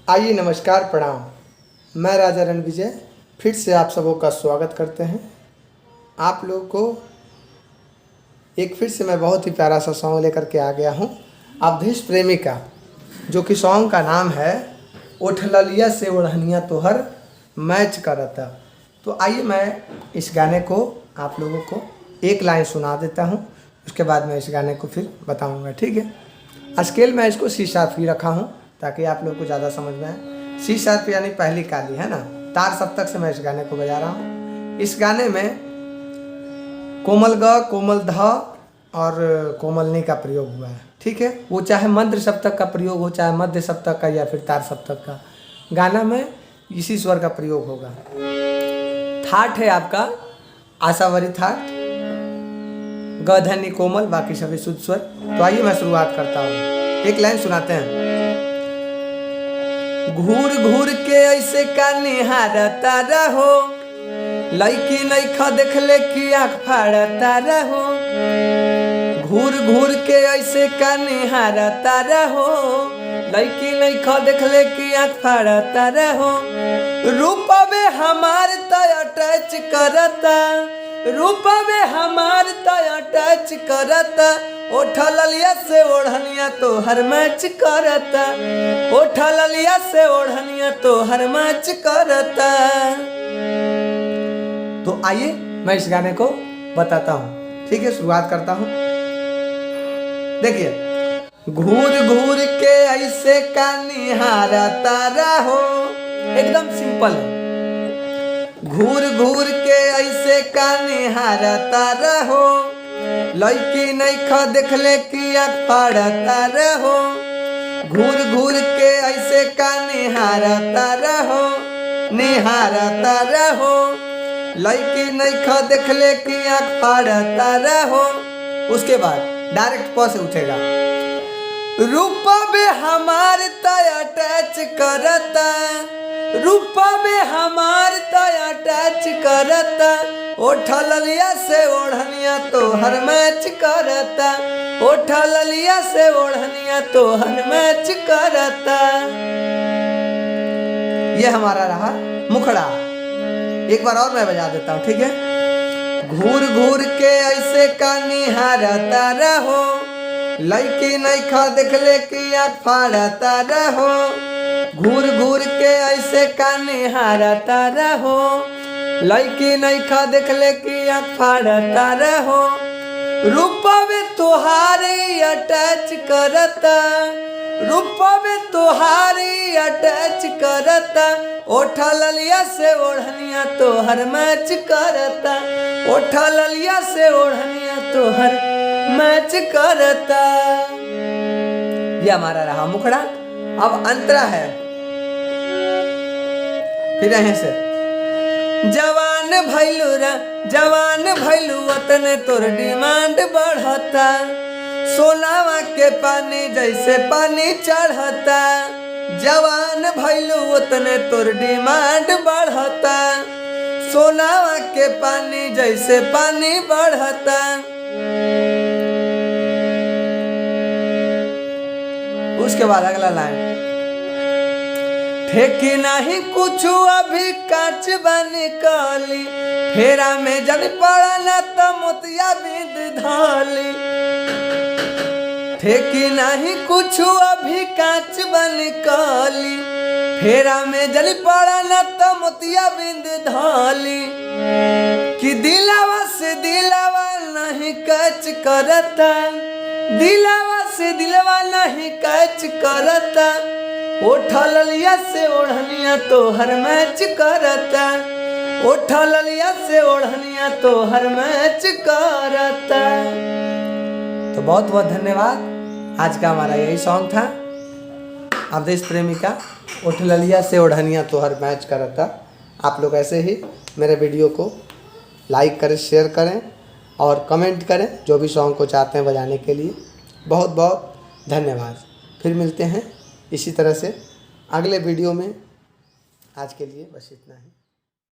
आइए नमस्कार प्रणाम। मैं राजा रणविजय फिर से आप सबों का स्वागत करते हैं। आप लोगों को एक फिर से मैं बहुत ही प्यारा सा सॉन्ग लेकर के आ गया हूँ, अवधेश प्रेमी का, जो कि सॉन्ग का नाम है उठ ललिया से ओढ़निया तोहर मैच करता। तो आइए मैं इस गाने को आप लोगों को एक लाइन सुना देता हूँ, उसके बाद मैं इस गाने को फिर बताऊँगा, ठीक है। स्केल में इसको C# रखा हूँ ताकि आप लोग को ज़्यादा समझ में आए। C# यानी पहली काली, है ना। तार सप्तक से मैं इस गाने को बजा रहा हूँ। इस गाने में कोमल ग, कोमल ध और कोमल नी का प्रयोग हुआ है, ठीक है। वो चाहे मध्य सप्तक का प्रयोग हो, चाहे मध्य सप्तक का या फिर तार सप्तक का, गाना में इसी स्वर का प्रयोग होगा। थाट है आपका आशावरी थाट, ग धनी कोमल, बाकी सभी शुद्ध स्वर। तो आइए मैं शुरुआत करता हूँ, एक लाइन सुनाते हैं। घूर घूर के ऐसे का निहारता रहो, लईकी नईखा देखले की आँख फाड़ता रहो। घूर घूर के ऐसे का निहारता रहो, लईकी नईखा देखले की आँख फाड़ता रहो। रूपवे हमार तय अटैच करता, रूपवे हमार तय अटैच करता। ओठ ललिया से ओढ़निया तो हर मैच करता, ओठ ललिया से ओढ़निया तो हर मैच करता। तो आइए मैं इस गाने को बताता हूँ, ठीक है। शुरुआत करता हूँ, देखिए। घूर घूर के ऐसे का निहारता रहो, एकदम सिंपल है। घूर घूर के ऐसे का निहारता रहो, लईकी नईखा देखले की आँख फाड़ता रहो। घूर घूर के ऐसे का निहारता रहो, निहारता रहो, लईकी नईखा देखले की आँख फाड़ता रहो। उसके बाद डायरेक्ट प से उठेगा। रूपवे हमार तय अटैच करता, रूपवे हमार तय अटैच करता। ओठ ललिया से ओढ़निया तो हर मैच करता, ओठ ललिया से ओढ़निया तो हर मैच करता। ये हमारा रहा मुखड़ा। एक बार और मैं बजा देता हूँ, ठीक है। घूर घूर के ऐसे का निहारता रहो, लईकी नईखा देखले की आँख फाड़ता रहो। घूर घूर के ऐसे का निहारता रहो, लईकी नईखा देखले की आँख फाड़ता रहो। रूपवे तुहारी अटैच करता, रूपवे तुहारी अटैच करता। ओठ ललिया से ओढ़निया तो हर मैच करता, ओठ ललिया से ओढ़निया तो हर मैच करता। ये हमारा रहा मुखड़ा। अब अंतरा है, फिर यहीं से। जवान भैलू रा, जवान भैलू वतने तोर डिमांड बढ़ता। सोनावा के पानी जैसे पानी चढ़ता। जवान भैलू उतने तोर डिमांड बढ़ता। सोनावा के पानी जैसे पानी बढ़ता। उसके बाद अगला लाइन। ठेकी नहीं कुछ अभी काच बनी काली, फेरा में जब पड़ा ना तो मोतिया बिंद धाली। ठेकी नहीं कुछ अभी कांच बनी काली, फेरा में जल पड़ा ना तो मोतिया बिंद धाली। कि दिलावा से दिलावा नहीं कैच करता, दिलावा से दिलवा नहीं कैच करता। ओठ ललिया से ओढ़निया तो हर मैच करता, ओठ ललिया से ओढ़निया तो हर मैच करता। तो बहुत बहुत धन्यवाद। आज का हमारा यही सॉन्ग था, अवधेश प्रेमी का उठ ललिया से ओढ़निया तो हर मैच करता। आप लोग ऐसे ही मेरे वीडियो को लाइक करें, शेयर करें और कमेंट करें, जो भी सॉन्ग को चाहते हैं बजाने के लिए। बहुत बहुत धन्यवाद। फिर मिलते हैं इसी तरह से अगले वीडियो में। आज के लिए बस इतना ही।